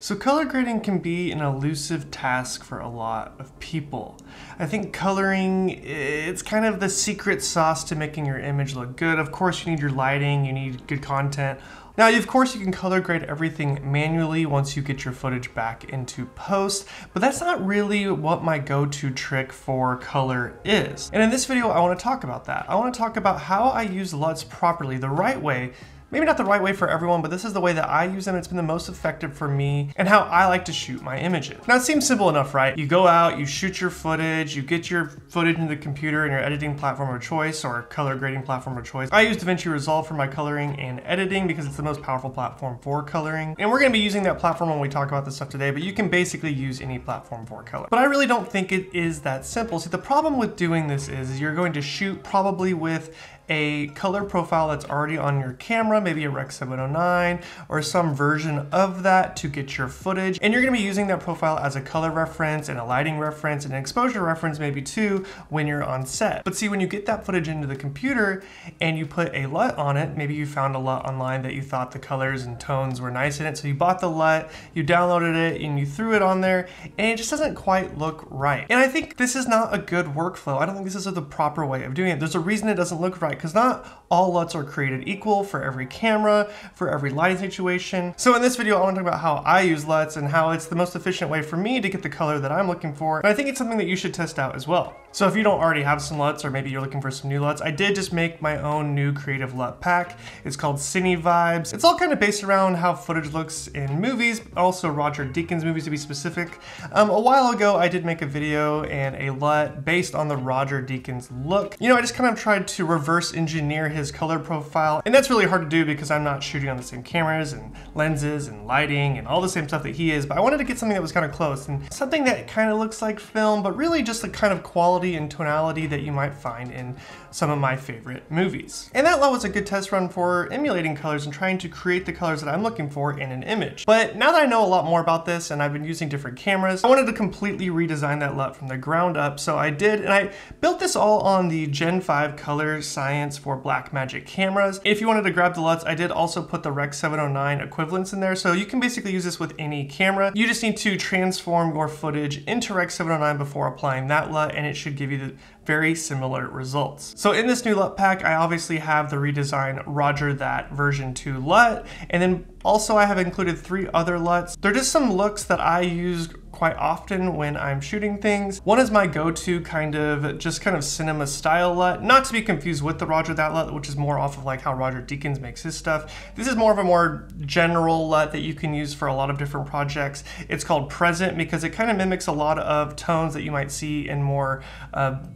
So color grading can be an elusive task for a lot of people. I think coloring, it's kind of the secret sauce to making your image look good. Of course, you need your lighting, you need good content. Now, of course, you can color grade everything manually once you get your footage back into post, but that's not really what my go-to trick for color is. And in this video, I want to talk about that. I want to talk about how I use LUTs properly, the right way. Maybe not the right way for everyone, but this is the way that I use them. It's been the most effective for me and how I like to shoot my images. Now, it seems simple enough, right? You go out, you shoot your footage, you get your footage into the computer in your editing platform of choice or color grading platform of choice. I use DaVinci Resolve for my coloring and editing because it's the most powerful platform for coloring. And we're gonna be using that platform when we talk about this stuff today, but you can basically use any platform for color. But I really don't think it is that simple. See, the problem with doing this is you're going to shoot probably with a color profile that's already on your camera, maybe a Rec 709 or some version of that to get your footage. And you're gonna be using that profile as a color reference and a lighting reference and an exposure reference maybe too when you're on set. But see, when you get that footage into the computer and you put a LUT on it, maybe you found a LUT online that you thought the colors and tones were nice in it, so you bought the LUT, you downloaded it and you threw it on there and it just doesn't quite look right. And I think this is not a good workflow. I don't think this is the proper way of doing it. There's a reason it doesn't look right, because not all LUTs are created equal for every camera, for every lighting situation. So in this video, I want to talk about how I use LUTs and how it's the most efficient way for me to get the color that I'm looking for. And I think it's something that you should test out as well. So if you don't already have some LUTs, or maybe you're looking for some new LUTs, I did just make my own new creative LUT pack. It's called CINE Vibes. It's all kind of based around how footage looks in movies, also Roger Deakins movies to be specific. A while ago, I did make a video and a LUT based on the Roger Deakins look. You know, I just kind of tried to reverse engineer his color profile, and that's really hard to do because I'm not shooting on the same cameras and lenses and lighting and all the same stuff that he is, but I wanted to get something that was kind of close and something that kind of looks like film, but really just the kind of quality and tonality that you might find in some of my favorite movies. And that LUT was a good test run for emulating colors and trying to create the colors that I'm looking for in an image. But now that I know a lot more about this and I've been using different cameras, I wanted to completely redesign that LUT from the ground up. So I did, and I built this all on the Gen 5 color science for Blackmagic cameras. If you wanted to grab the LUTs, I did also put the Rec 709 equivalents in there. So you can basically use this with any camera. You just need to transform your footage into Rec 709 before applying that LUT, and it should give you the very similar results. So in this new LUT pack, I obviously have the redesigned Roger That version 2 LUT, and then also I have included 3 other LUTs. They're just some looks that I use quite often when I'm shooting things. One is my go-to kind of cinema style LUT, not to be confused with the Roger That LUT, which is more off of like how Roger Deakins makes his stuff. This is more of a more general LUT that you can use for a lot of different projects. It's called Present because it kind of mimics a lot of tones that you might see in more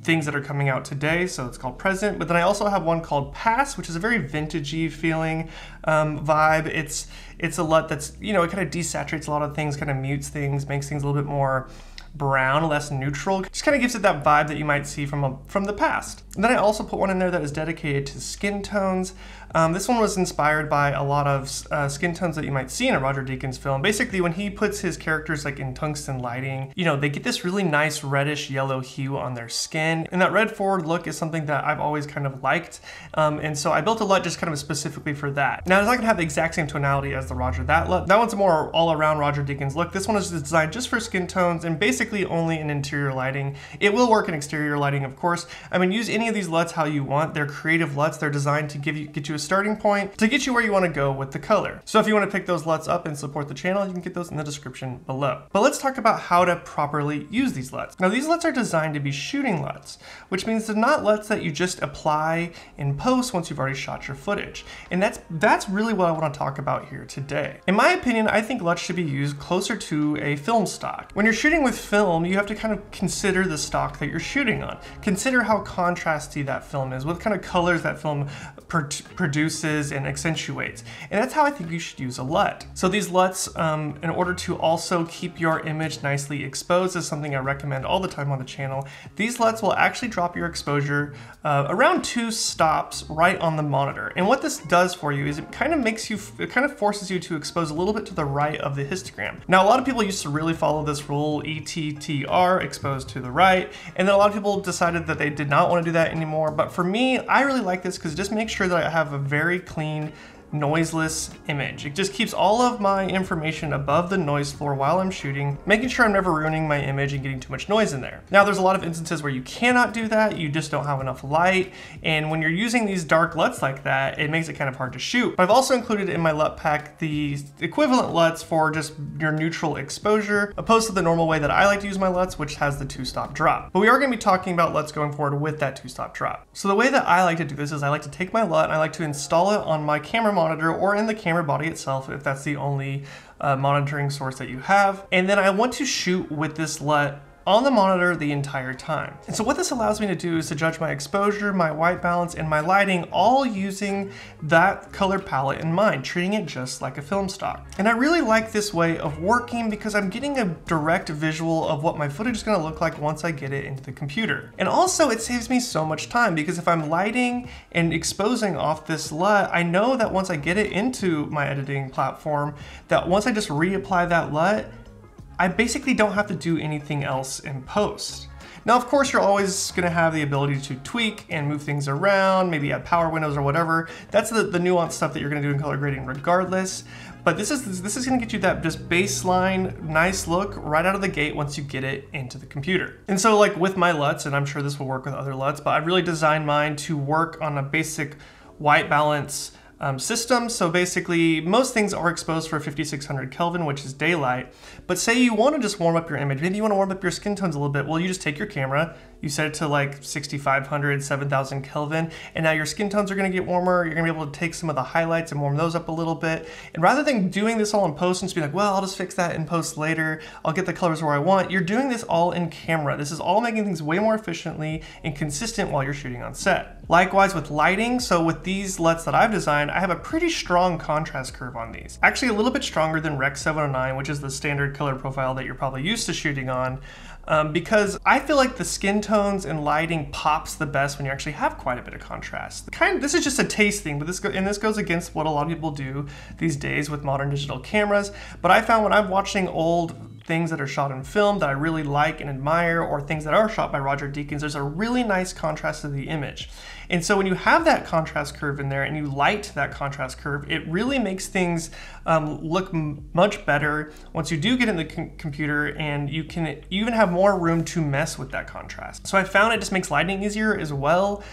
things that are coming out today, so it's called Present. But then I also have one called Pass, which is a very vintagey feeling vibe. It's a LUT that's, you know, it kind of desaturates a lot of things, kind of mutes things, makes things a little bit more brown, less neutral. Just kind of gives it that vibe that you might see from the past. And then I also put one in there that is dedicated to skin tones. This one was inspired by a lot of skin tones that you might see in a Roger Deakins film. Basically, when he puts his characters like in tungsten lighting, you know, they get this really nice reddish yellow hue on their skin. And that red forward look is something that I've always kind of liked. And so I built a LUT just kind of specifically for that. Now, it's not gonna have the exact same tonality as the Roger That LUT. That one's a more all around Roger Deakins look. This one is designed just for skin tones and basically only in interior lighting. It will work in exterior lighting, of course. I mean, use any of these LUTs how you want. They're creative LUTs. They're designed to get you a starting point to get you where you want to go with the color. So if you want to pick those LUTs up and support the channel, you can get those in the description below. But let's talk about how to properly use these LUTs. Now, these LUTs are designed to be shooting LUTs, which means they're not LUTs that you just apply in post once you've already shot your footage. And that's really what I want to talk about here today. In my opinion, I think LUTs should be used closer to a film stock. When you're shooting with film, you have to kind of consider the stock that you're shooting on. Consider how contrasty that film is, what kind of colors that film produces and accentuates. And that's how I think you should use a LUT. So these LUTs, in order to also keep your image nicely exposed, is something I recommend all the time on the channel. These LUTs will actually drop your exposure around 2 stops right on the monitor. And what this does for you is it kind of forces you to expose a little bit to the right of the histogram. Now, a lot of people used to really follow this rule, ETTR, exposed to the right, and then a lot of people decided that they did not want to do that anymore. But for me, I really like this because it just makes sure that I have a very clean noiseless image. It just keeps all of my information above the noise floor while I'm shooting, making sure I'm never ruining my image and getting too much noise in there. Now there's a lot of instances where you cannot do that, you just don't have enough light, and when you're using these dark LUTs like that, it makes it kind of hard to shoot. But I've also included in my LUT pack the equivalent LUTs for just your neutral exposure, opposed to the normal way that I like to use my LUTs, which has the 2-stop drop. But we are going to be talking about LUTs going forward with that 2-stop drop. So the way that I like to do this is I like to take my LUT and I like to install it on my camera monitor or in the camera body itself if that's the only monitoring source that you have. And then I want to shoot with this LUT on the monitor the entire time. And so what this allows me to do is to judge my exposure, my white balance, and my lighting, all using that color palette in mind, treating it just like a film stock. And I really like this way of working because I'm getting a direct visual of what my footage is gonna look like once I get it into the computer. And also it saves me so much time because if I'm lighting and exposing off this LUT, I know that once I get it into my editing platform, that once I just reapply that LUT, I basically don't have to do anything else in post. Now, of course, you're always gonna have the ability to tweak and move things around, maybe add power windows or whatever. That's the nuanced stuff that you're gonna do in color grading regardless. But this is gonna get you that just baseline, nice look right out of the gate once you get it into the computer. And so like with my LUTs, and I'm sure this will work with other LUTs, but I've really designed mine to work on a basic white balance system. So basically most things are exposed for 5600 Kelvin, which is daylight. But say you want to just warm up your image, maybe you want to warm up your skin tones a little bit. Well, you just take your camera, you set it to like 6500, 7000 Kelvin, and now your skin tones are going to get warmer. You're going to be able to take some of the highlights and warm those up a little bit. And rather than doing this all in post and just be like, well, I'll just fix that in post later, I'll get the colors where I want, you're doing this all in camera. This is all making things way more efficiently and consistent while you're shooting on set. Likewise with lighting, so with these LUTs that I've designed, I have a pretty strong contrast curve on these. Actually a little bit stronger than Rec. 709, which is the standard color profile that you're probably used to shooting on. Because I feel like the skin tones and lighting pops the best when you actually have quite a bit of contrast. This is just a taste thing, but this goes against what a lot of people do these days with modern digital cameras. But I found when I'm watching old things that are shot in film that I really like and admire, or things that are shot by Roger Deakins, there's a really nice contrast to the image. And so when you have that contrast curve in there and you light that contrast curve, it really makes things look much better once you do get in the computer, and you can even have more room to mess with that contrast. So I found it just makes lighting easier as well.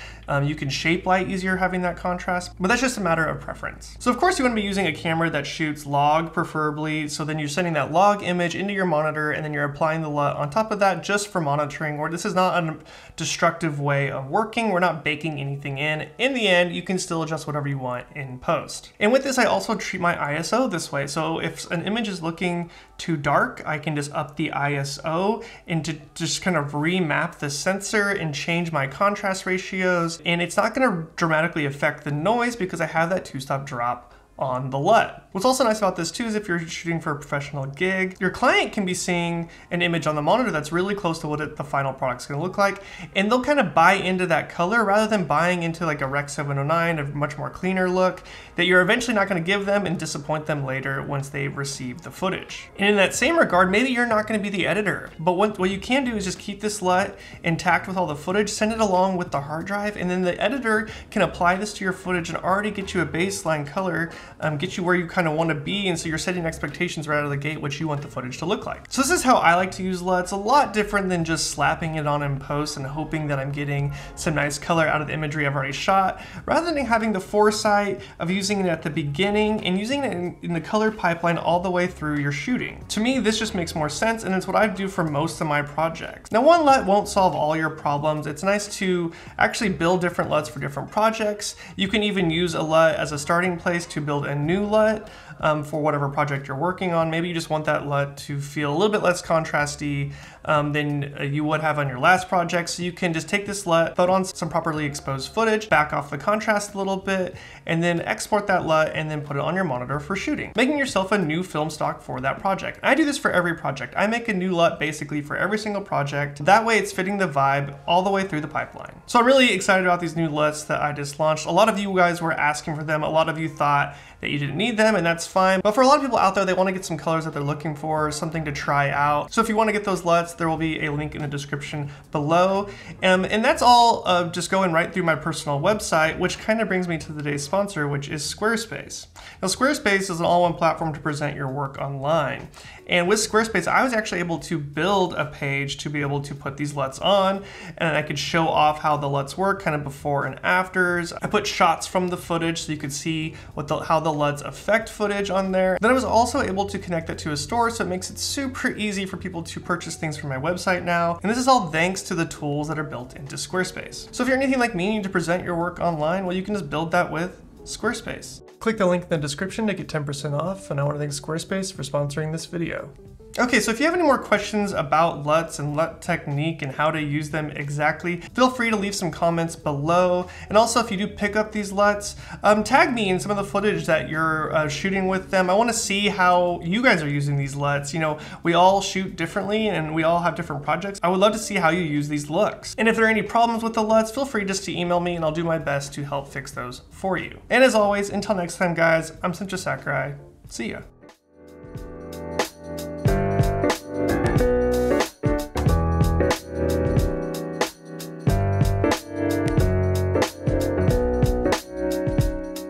You can shape light easier having that contrast, but that's just a matter of preference. So of course you want to be using a camera that shoots log preferably, so then you're sending that log image into your monitor and then you're applying the LUT on top of that just for monitoring, or this is not a destructive way of working. We're not baking anything in. In the end, you can still adjust whatever you want in post. And with this, I also treat my ISO this way. So if an image is looking too dark, I can just up the ISO and to just kind of remap the sensor and change my contrast ratios. And it's not going to dramatically affect the noise because I have that 2-stop drop on the LUT. What's also nice about this too is if you're shooting for a professional gig, your client can be seeing an image on the monitor that's really close to what the final product's gonna look like, and they'll kind of buy into that color rather than buying into like a Rec. 709, a much more cleaner look that you're eventually not gonna give them and disappoint them later once they've received the footage. And in that same regard, maybe you're not gonna be the editor, but what you can do is just keep this LUT intact with all the footage, send it along with the hard drive, and then the editor can apply this to your footage and already get you a baseline color, get you where you kind of want to be, and so you're setting expectations right out of the gate what you want the footage to look like. So this is how I like to use LUTs. A lot different than just slapping it on in post and hoping that I'm getting some nice color out of the imagery I've already shot, rather than having the foresight of using it at the beginning and using it in the color pipeline all the way through your shooting. To me, this just makes more sense, and it's what I do for most of my projects. Now, one LUT won't solve all your problems. It's nice to actually build different LUTs for different projects. You can even use a LUT as a starting place to build a new LUT for whatever project you're working on. Maybe you just want that LUT to feel a little bit less contrasty than you would have on your last project. So you can just take this LUT, throw it on some properly exposed footage, back off the contrast a little bit, and then export that LUT and then put it on your monitor for shooting, making yourself a new film stock for that project. I do this for every project. I make a new LUT basically for every single project. That way it's fitting the vibe all the way through the pipeline. So I'm really excited about these new LUTs that I just launched. A lot of you guys were asking for them. A lot of you thought that you didn't need them, and that's fine. But for a lot of people out there, they want to get some colors that they're looking for, something to try out. So if you want to get those LUTs, there will be a link in the description below. And that's all just going right through my personal website, which kind of brings me to today's sponsor, which is Squarespace. Now, Squarespace is an all-in-one platform to present your work online. And with Squarespace, I was actually able to build a page to be able to put these LUTs on, and I could show off how the LUTs work, kind of before and afters. I put shots from the footage so you could see how the LUTs affect footage on there. Then I was also able to connect that to a store, so it makes it super easy for people to purchase things from my website now. And this is all thanks to the tools that are built into Squarespace. So if you're anything like me and you need to present your work online, well, you can just build that with Squarespace. Click the link in the description to get 10% off, and I want to thank Squarespace for sponsoring this video. Okay, so if you have any more questions about LUTs and LUT technique and how to use them exactly, feel free to leave some comments below. And also, if you do pick up these LUTs, tag me in some of the footage that you're shooting with them. I want to see how you guys are using these LUTs. You know, we all shoot differently and we all have different projects. I would love to see how you use these looks. And if there are any problems with the LUTs, feel free just to email me and I'll do my best to help fix those for you. And as always, until next time, guys, I'm Sakurai. See ya.